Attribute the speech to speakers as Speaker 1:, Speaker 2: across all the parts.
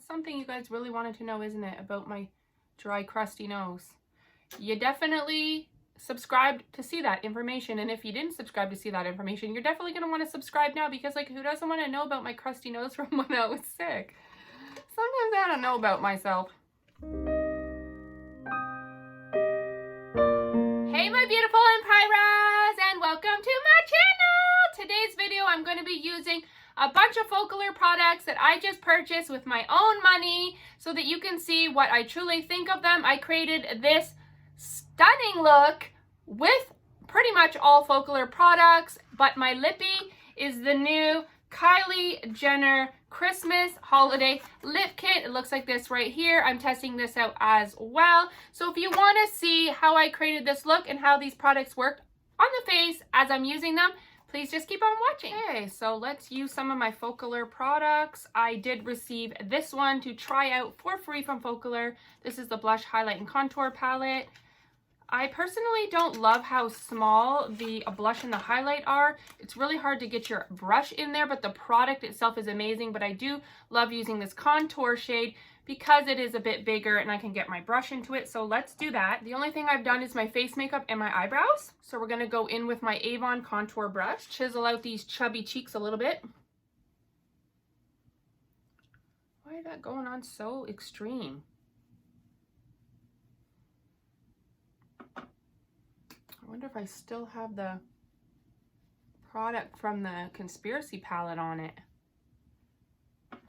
Speaker 1: That's something you guys really wanted to know, isn't it? About my dry, crusty nose. You definitely subscribed to see that information. And if you didn't subscribe to see that information, you're definitely going to want to subscribe now, because like, who doesn't want to know about my crusty nose from when I was sick? Sometimes I don't know about myself. Hey my beautiful Empiras, and welcome to my channel. Today's video I'm going to be using a bunch of focallure products that I just purchased with my own money so that you can see what I truly think of them. I created this stunning look with pretty much all focallure products, but my lippy is the new Kylie Jenner Christmas holiday lip kit. It looks like this right here. I'm testing this out as well. So if you want to see how I created this look and how these products work on the face as I'm using them, please just keep on watching. Okay, so let's use some of my focallure products. I did receive this one to try out for free from focallure. This is the Blush Highlight and Contour Palette. I personally don't love how small the blush and the highlight are. It's really hard to get your brush in there, but the product itself is amazing. But I do love using this contour shade because it is a bit bigger and I can get my brush into it. So let's do that. The only thing I've done is my face makeup and my eyebrows. So we're gonna go in with my Avon contour brush, chisel out these chubby cheeks a little bit. Why is that going on so extreme? I wonder if I still have the product from the Conspiracy palette on it.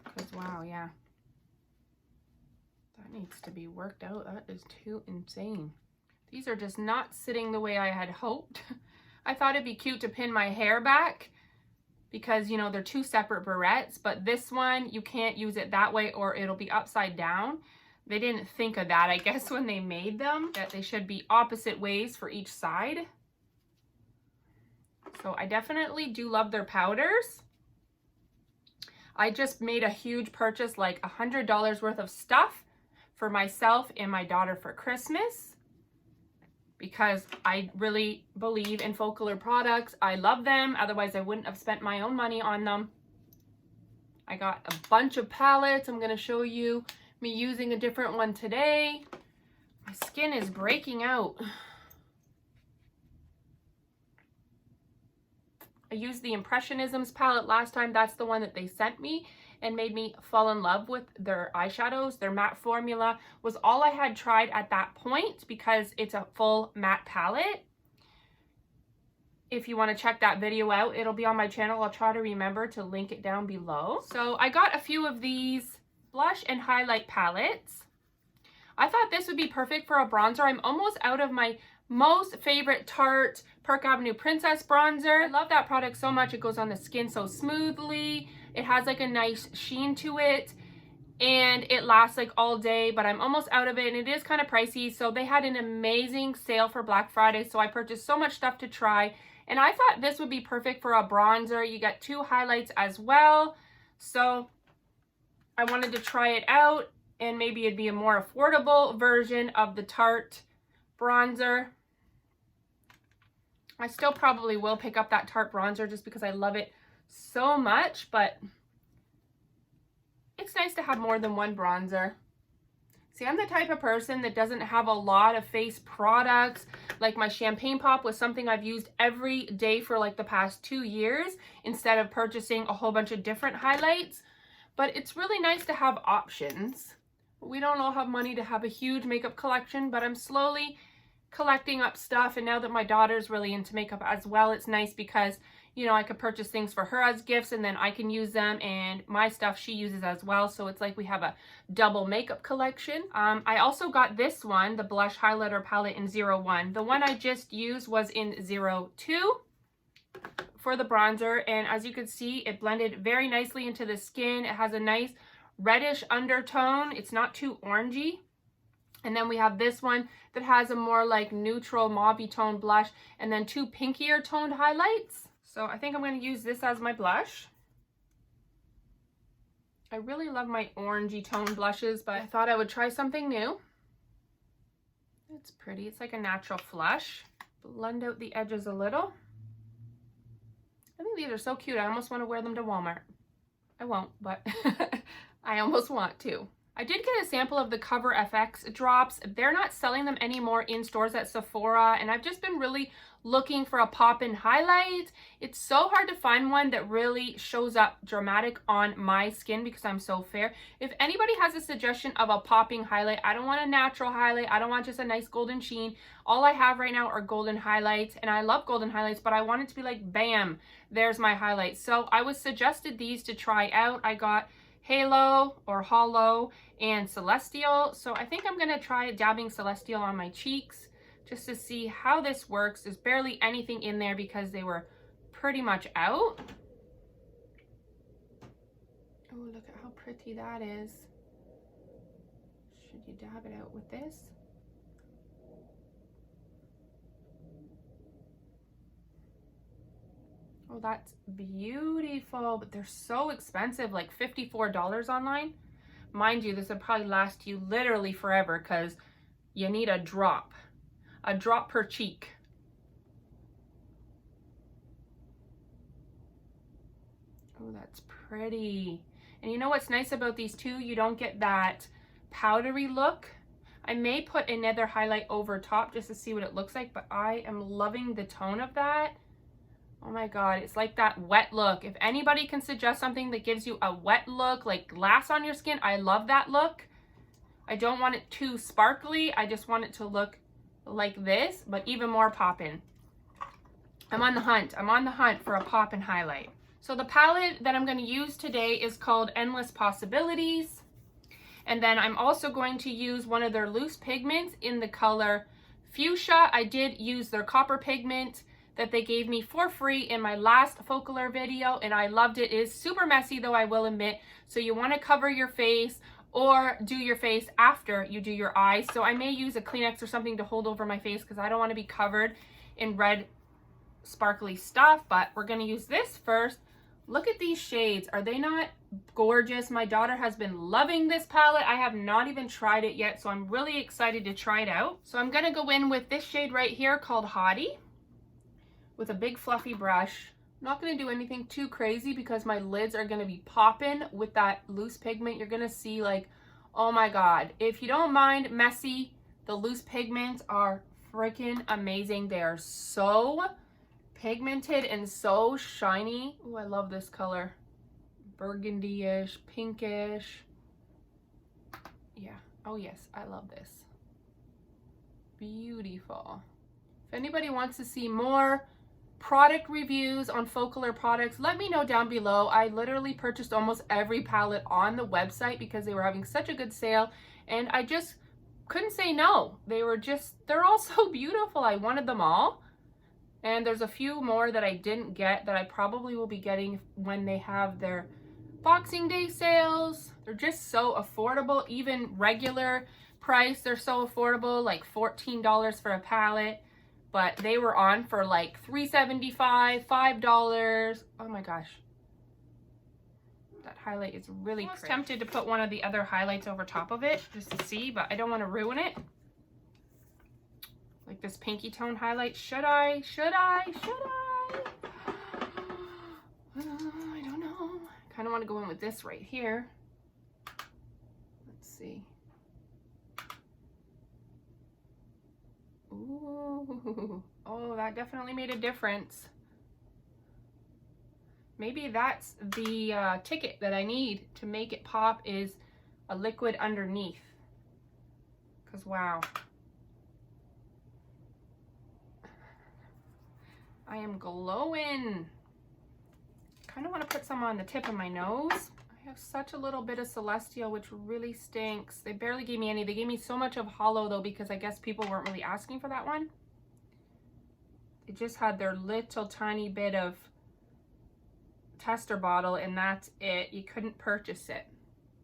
Speaker 1: Because, wow, yeah. That needs to be worked out. That is too insane. These are just not sitting the way I had hoped. I thought it'd be cute to pin my hair back because, you know, they're two separate barrettes. But this one, you can't use it that way or it'll be upside down. They didn't think of that, I guess, when they made them, that they should be opposite ways for each side. So I definitely do love their powders. I just made a huge purchase, like $100 worth of stuff for myself and my daughter for Christmas, because I really believe in focallure products. I love them. Otherwise, I wouldn't have spent my own money on them. I got a bunch of palettes. I'm going to show you me using a different one today. My skin is breaking out. I used the Impressionisms palette last time. That's the one that they sent me and made me fall in love with their eyeshadows. Their matte formula was all I had tried at that point because it's a full matte palette. If you want to check that video out, it'll be on my channel. I'll try to remember to link it down below. So I got a few of these blush and highlight palettes. I thought this would be perfect for a bronzer. I'm almost out of my most favorite Tarte Park Avenue Princess bronzer. I love that product so much. It goes on the skin so smoothly. It has like a nice sheen to it and it lasts like all day, but I'm almost out of it and it is kind of pricey. So they had an amazing sale for Black Friday. So I purchased so much stuff to try and I thought this would be perfect for a bronzer. You get two highlights as well. So I wanted to try it out and maybe it'd be a more affordable version of the Tarte bronzer. I still probably will pick up that Tarte bronzer just because I love it so much, but it's nice to have more than one bronzer. See, I'm the type of person that doesn't have a lot of face products. Like my Champagne Pop was something I've used every day for like the past 2 years instead of purchasing a whole bunch of different highlights. But it's really nice to have options. We don't all have money to have a huge makeup collection, but I'm slowly collecting up stuff. And now that my daughter's really into makeup as well, it's nice because, you know, I could purchase things for her as gifts and then I can use them and my stuff she uses as well. So it's like we have a double makeup collection. I also got this one, the Blush Highlighter Palette in 01. The one I just used was in 02. For the bronzer, and as you can see, it blended very nicely into the skin. It has a nice reddish undertone. It's not too orangey. And then we have this one that has a more like neutral mauve tone blush and then two pinkier toned highlights. So I think I'm going to use this as my blush. I really love my orangey tone blushes, but I thought I would try something new. It's pretty. It's like a natural flush. Blend out the edges a little. I think these are so cute. I almost want to wear them to Walmart. I won't, but I almost want to. I did get a sample of the Cover FX drops. They're not selling them anymore in stores at Sephora, and I've just been really looking for a pop-in highlight. It's so hard to find one that really shows up dramatic on my skin because I'm so fair. If anybody has a suggestion of a popping highlight, I don't want a natural highlight. I don't want just a nice golden sheen. All I have right now are golden highlights, and I love golden highlights, but I want it to be like, bam, there's my highlight. So I was suggested these to try out. I got Halo or Hollow and Celestial. So I think I'm gonna try dabbing Celestial on my cheeks just to see how this works. There's barely anything in there because they were pretty much out. Oh, look at how pretty that is. Should you dab it out with this? Oh, that's beautiful, but they're so expensive, like $54 online. Mind you, this would probably last you literally forever because you need a drop per cheek. Oh, that's pretty. And you know what's nice about these too? You don't get that powdery look. I may put another highlight over top just to see what it looks like, but I am loving the tone of that. Oh my God, it's like that wet look. If anybody can suggest something that gives you a wet look, like glass on your skin, I love that look. I don't want it too sparkly. I just want it to look like this, but even more poppin'. I'm on the hunt. I'm on the hunt for a poppin' highlight. So the palette that I'm going to use today is called Endless Possibilities. And then I'm also going to use one of their loose pigments in the color Fuchsia. I did use their copper pigment that they gave me for free in my last focallure video, and I loved it. It is super messy though, I will admit. So you want to cover your face or do your face after you do your eyes. So I may use a Kleenex or something to hold over my face because I don't want to be covered in red sparkly stuff, but we're going to use this first. Look at these shades. Are they not gorgeous? My daughter has been loving this palette. I have not even tried it yet, so I'm really excited to try it out. So I'm going to go in with this shade right here called Hottie with a big fluffy brush. I'm not going to do anything too crazy because my lids are going to be popping with that loose pigment. You're going to see like, oh my God. If you don't mind messy, the loose pigments are freaking amazing. They are so pigmented and so shiny. Oh, I love this color. Burgundy-ish, pinkish. Yeah. Oh yes, I love this. Beautiful. If anybody wants to see more product reviews on focallure products, let me know down below. I literally purchased almost every palette on the website because they were having such a good sale, and I just couldn't say no. They're all so beautiful. I wanted them all. And there's a few more that I didn't get that I probably will be getting when they have their Boxing Day sales. They're just so affordable. Even regular price, they're so affordable, like $14 for a palette. But they were on for like $3.75, $5. Oh my gosh. That highlight is really pretty. I was tempted to put one of the other highlights over top of it just to see, but I don't want to ruin it. Like this pinky tone highlight. Should I? I don't know. I kind of want to go in with this right here. Let's see. Ooh. Oh, that definitely made a difference. Maybe that's the ticket that I need to make it pop, is a liquid underneath. Because wow. I am glowing. Kind of want to put some on the tip of my nose. I have such a little bit of Celestial, which really stinks. They barely gave me any. They gave me so much of Hollow though, because I guess people weren't really asking for that one. They just had their little tiny bit of tester bottle and that's it. You couldn't purchase it.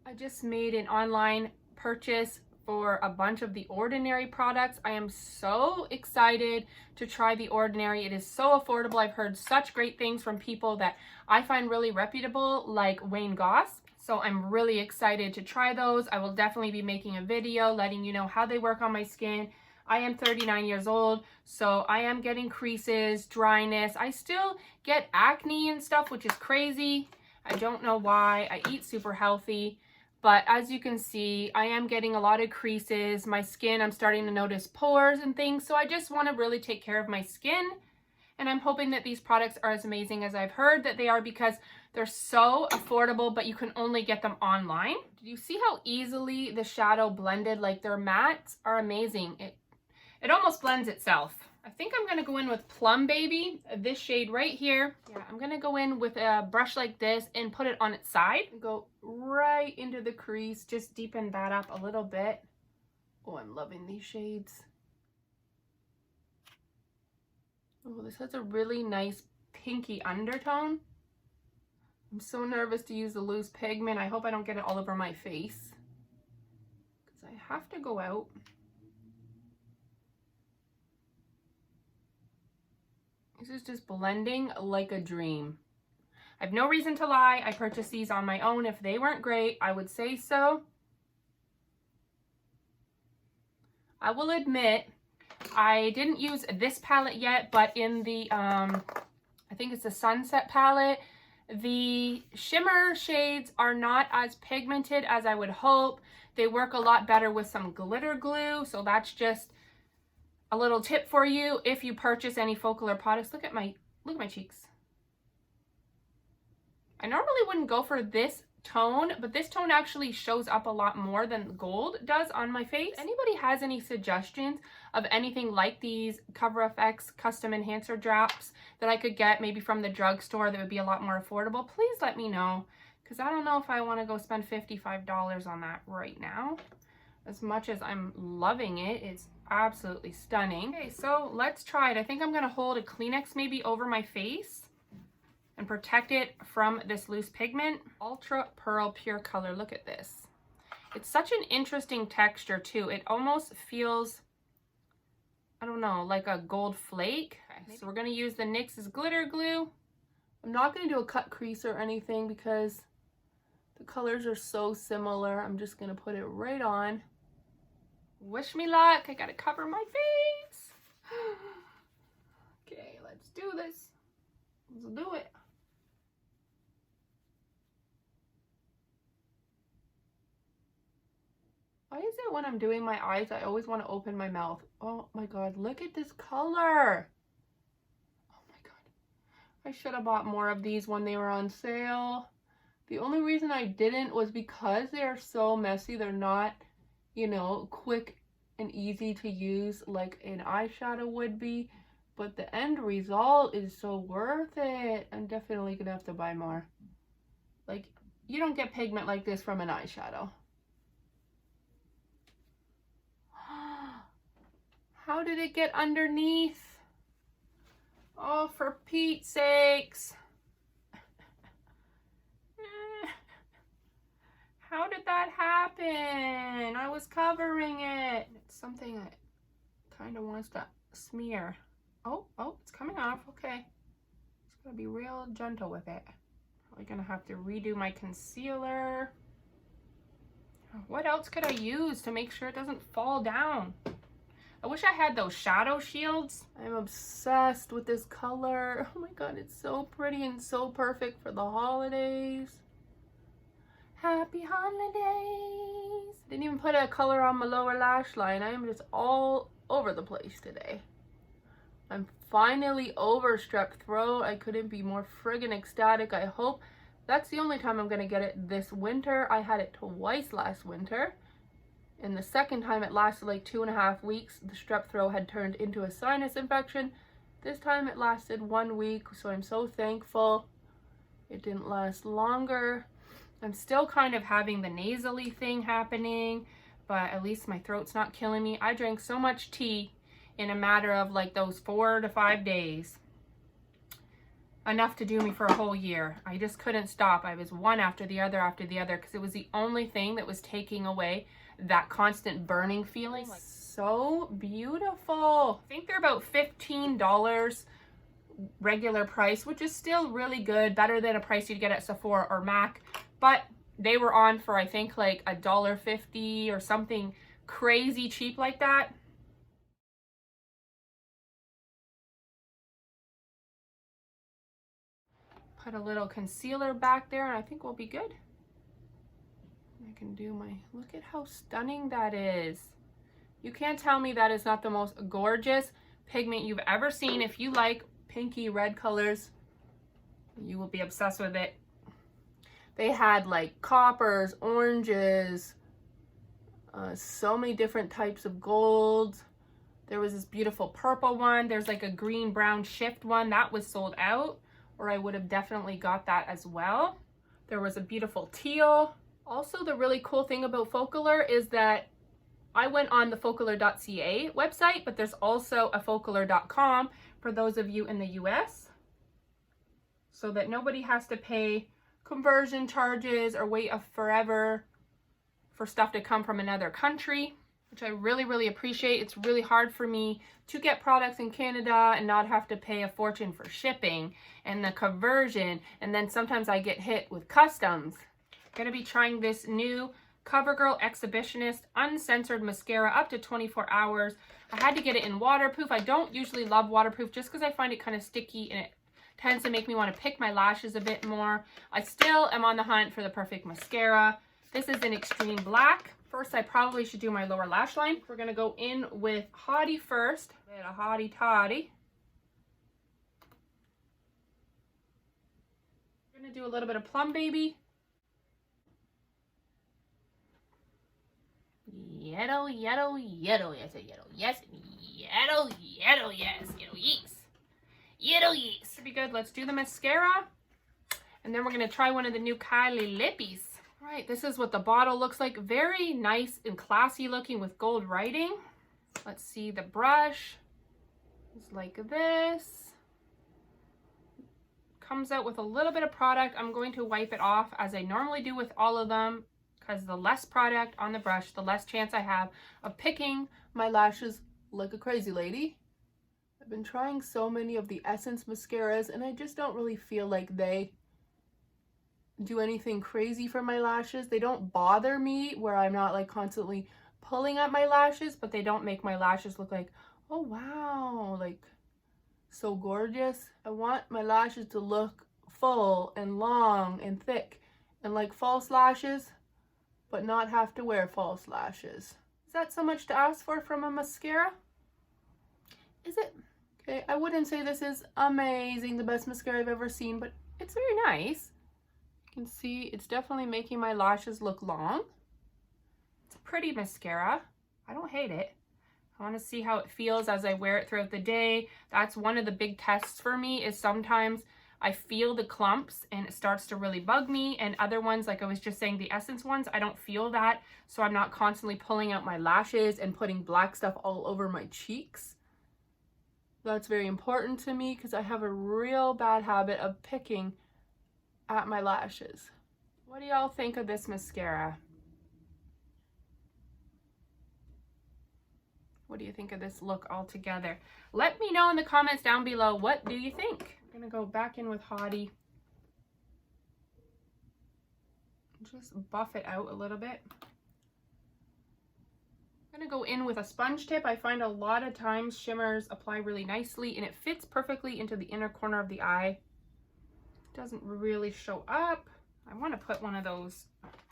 Speaker 1: I just made an online purchase for a bunch of the Ordinary products. I am so excited to try the Ordinary. It is so affordable. I've heard such great things from people that I find really reputable, like Wayne Goss. So I'm really excited to try those. I will definitely be making a video letting you know how they work on my skin. I am 39 years old, so I am getting creases, dryness. I still get acne and stuff, which is crazy. I don't know why. I eat super healthy. But as you can see, I am getting a lot of creases. My skin, I'm starting to notice pores and things. So I just want to really take care of my skin. And I'm hoping that these products are as amazing as I've heard that they are, because they're so affordable, but you can only get them online. Did you see how easily the shadow blended? Like, their mattes are amazing. It almost blends itself. I think I'm gonna go in with Plum Baby, this shade right here. Yeah, I'm gonna go in with a brush like this and put it on its side. Go right into the crease, just deepen that up a little bit. Oh, I'm loving these shades. Oh, this has a really nice pinky undertone. I'm so nervous to use the loose pigment. I hope I don't get it all over my face, because I have to go out. This is just blending like a dream. I have no reason to lie. I purchased these on my own. If they weren't great, I would say so. I will admit, I didn't use this palette yet, but in the, I think it's the Sunset palette, the shimmer shades are not as pigmented as I would hope. They work a lot better with some glitter glue, so that's just a little tip for you if you purchase any focallure products. Look at my cheeks. I normally wouldn't go for this tone, but this tone actually shows up a lot more than gold does on my face. If anybody has any suggestions of anything like these Cover FX custom enhancer drops that I could get maybe from the drugstore that would be a lot more affordable, please let me know, because I don't know if I want to go spend $55 on that right now. As much as I'm loving it, it's absolutely stunning. Okay, so let's try it. I think I'm going to hold a Kleenex maybe over my face and protect it from this loose pigment. Ultra Pearl Pure Color. Look at this. It's such an interesting texture too. It almost feels, I don't know, like a gold flake. Okay, so we're going to use the NYX's glitter glue. I'm not going to do a cut crease or anything because the colors are so similar. I'm just going to put it right on. Wish me luck. I got to cover my face. Okay, let's do this. Let's do it. Why is it when I'm doing my eyes, I always want to open my mouth? Oh my God, look at this color. Oh my God. I should have bought more of these when they were on sale. The only reason I didn't was because they are so messy. They're not, you know, quick and easy to use like an eyeshadow would be. But the end result is so worth it. I'm definitely gonna have to buy more. Like, you don't get pigment like this from an eyeshadow. How did it get underneath? Oh, for Pete's sakes. How did that happen? I was covering it. It's something that kind of wants to smear. Oh, it's coming off. Okay. Just gotta be real gentle with it. Probably gonna have to redo my concealer. What else could I use to make sure it doesn't fall down? I wish I had those shadow shields. I'm obsessed with this color. Oh my God, it's so pretty and so perfect for the holidays. Happy holidays. Didn't even put a color on my lower lash line. I am just all over the place today. I'm finally over strep throat. I couldn't be more friggin' ecstatic. I hope that's the only time I'm gonna get it this winter. I had it twice last winter. And the second time it lasted like 2.5 weeks. The strep throat had turned into a sinus infection. This time it lasted 1 week, so I'm so thankful it didn't last longer. I'm still kind of having the nasally thing happening, but at least my throat's not killing me. I drank so much tea in a matter of like those 4 to 5 days. Enough to do me for a whole year. I just couldn't stop. I was one after the other because it was the only thing that was taking away that constant burning feeling. So beautiful. I think they're about $15 regular price, which is still really good, better than a price you'd get at Sephora or MAC, but they were on for I think like $1.50 or something crazy cheap like that. Put a little concealer back there and I think we'll be good. I can do my, look at how stunning that is. You can't tell me that is not the most gorgeous pigment you've ever seen. If you like pinky red colors, you will be obsessed with it. They had like coppers, oranges, so many different types of golds. There was this beautiful purple one. There's like a green brown shift one that was sold out, or I would have definitely got that as well. There was a beautiful teal. Also, the really cool thing about focallure is that I went on the focallure.ca website, but there's also a focallure.com for those of you in the US, so that nobody has to pay conversion charges or wait forever for stuff to come from another country, which I really, really appreciate. It's really hard for me to get products in Canada and not have to pay a fortune for shipping and the conversion, and then sometimes I get hit with customs. I'm gonna be trying this new CoverGirl Exhibitionist Uncensored Mascara up to 24 hours. I had to get it in waterproof. I don't usually love waterproof just because I find it kind of sticky and it tends to make me want to pick my lashes a bit more. I still am on the hunt for the perfect mascara. This is in Extreme Black. First, I probably should do my lower lash line. We're gonna go in with Hottie first. A bit of Hottie Toddy. We're gonna do a little bit of Plum Baby. Yellow, yellow, yellow. Yes, yellow. Yes, yellow, yellow. Yes, yellow. Yes. Yellow, yes. Should be good. Let's do the mascara. And then we're gonna try one of the new Kylie lippies. All right, this is what the bottle looks like. Very nice and classy looking with gold writing. Let's see the brush. It's like this. Comes out with a little bit of product. I'm going to wipe it off as I normally do with all of them, because the less product on the brush, the less chance I have of picking my lashes like a crazy lady. I've been trying so many of the Essence mascaras and I just don't really feel like they do anything crazy for my lashes. They don't bother me where I'm not like constantly pulling at my lashes, but they don't make my lashes look like, oh wow, like so gorgeous. I want my lashes to look full and long and thick and like false lashes, but not have to wear false lashes. Is that so much to ask for from a mascara? Is it? Okay, I wouldn't say this is amazing, the best mascara I've ever seen, but it's very nice. You can see it's definitely making my lashes look long. It's a pretty mascara. I don't hate it. I want to see how it feels as I wear it throughout the day. That's one of the big tests for me, is sometimes I feel the clumps and it starts to really bug me, and other ones, like I was just saying, the Essence ones, I don't feel that, so I'm not constantly pulling out my lashes and putting black stuff all over my cheeks. That's very important to me because I have a real bad habit of picking at my lashes. What do y'all think of this mascara? What do you think of this look altogether? Let me know in the comments down below. What do you think? I'm gonna go back in with Hottie. Just buff it out a little bit. I'm gonna go in with a sponge tip. I find a lot of times shimmers apply really nicely and it fits perfectly into the inner corner of the eye. It doesn't really show up. I want to put one of those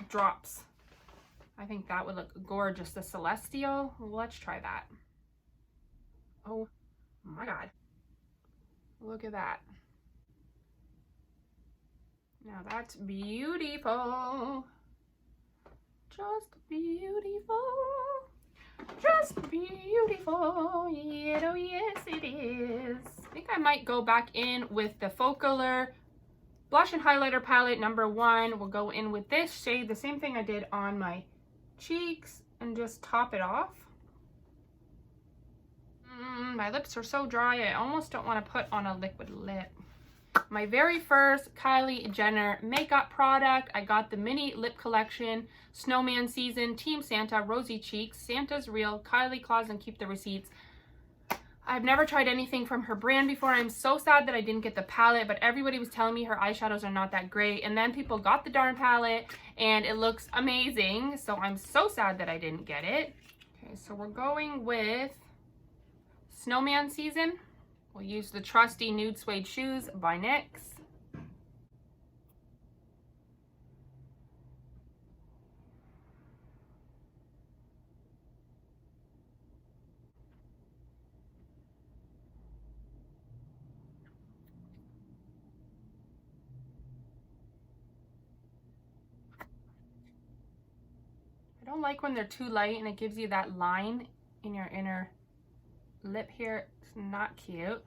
Speaker 1: drops. I think that would look gorgeous. The Celestial. Let's try that. Oh my God. Look at that. Now that's beautiful. Just beautiful. Just beautiful. Yeah, oh yes it is. I think I might go back in with the Focallure Blush and Highlighter Palette #1. We'll go in with this shade, the same thing I did on my cheeks, and just top it off. My lips are so dry, I almost don't want to put on a liquid lip. My very first Kylie Jenner makeup product. I got the mini lip collection, Snowman Season, Team Santa, Rosy Cheeks, Santa's Real, Kylie Claus, and Keep the Receipts. I've never tried anything from her brand before. I'm so sad that I didn't get the palette, but everybody was telling me her eyeshadows are not that great. And then people got the darn palette and it looks amazing. So I'm so sad that I didn't get it. Okay, so we're going with Snowman Season. We'll use the trusty Nude Suede Shoes by NYX. I don't like when they're too light and it gives you that line in your inner lip here. It's not cute.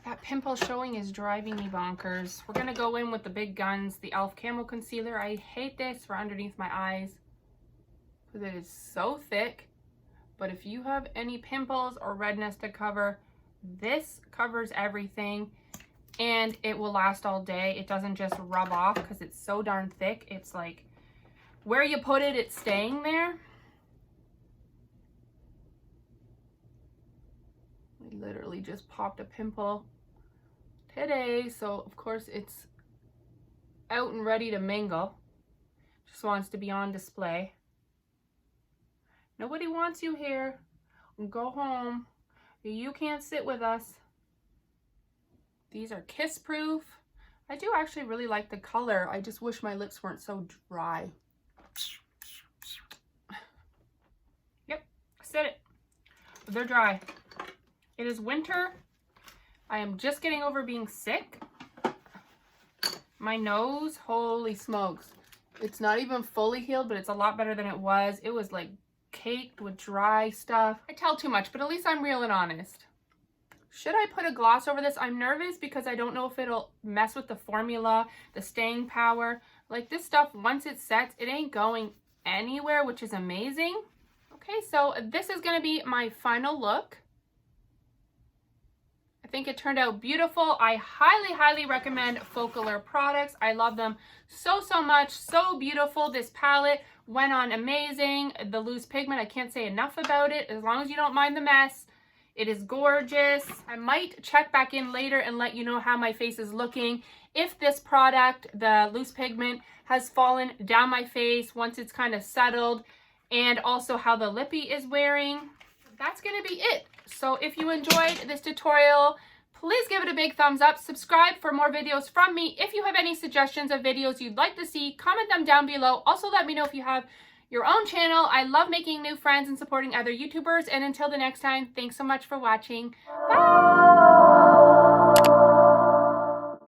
Speaker 1: That pimple showing is driving me bonkers. We're gonna go in with the big guns, the e.l.f. Camo Concealer. I hate this for underneath my eyes because it is so thick. But if you have any pimples or redness to cover, this covers everything and it will last all day. It doesn't just rub off because it's so darn thick. It's like where you put it, it's staying there. I literally just popped a pimple today, so of course it's out and ready to mingle. Just wants to be on display. Nobody wants you here. Go home. You can't sit with us. These are kiss proof. I do actually really like the color. I just wish my lips weren't so dry. Yep, I said it. But they're dry. It is winter. I am just getting over being sick. My nose, holy smokes. It's not even fully healed, but it's a lot better than it was. It was like caked with dry stuff. I tell too much, but at least I'm real and honest. Should I put a gloss over this? I'm nervous because I don't know if it'll mess with the formula, the staying power. Like this stuff, once it sets, it ain't going anywhere, which is amazing. Okay, so this is gonna be my final look. I think it turned out beautiful. I highly, highly recommend focallure products. I love them so, so much. So beautiful. This palette went on amazing. The loose pigment, I can't say enough about it. As long as you don't mind the mess, it is gorgeous. I might check back in later and let you know how my face is looking. If this product, the loose pigment, has fallen down my face once it's kind of settled, and also how the lippy is wearing. That's gonna be it. So if you enjoyed this tutorial, please give it a big thumbs up. Subscribe for more videos from me. If you have any suggestions of videos you'd like to see, comment them down below. Also let me know if you have your own channel. I love making new friends and supporting other YouTubers. And until the next time, thanks so much for watching. Bye!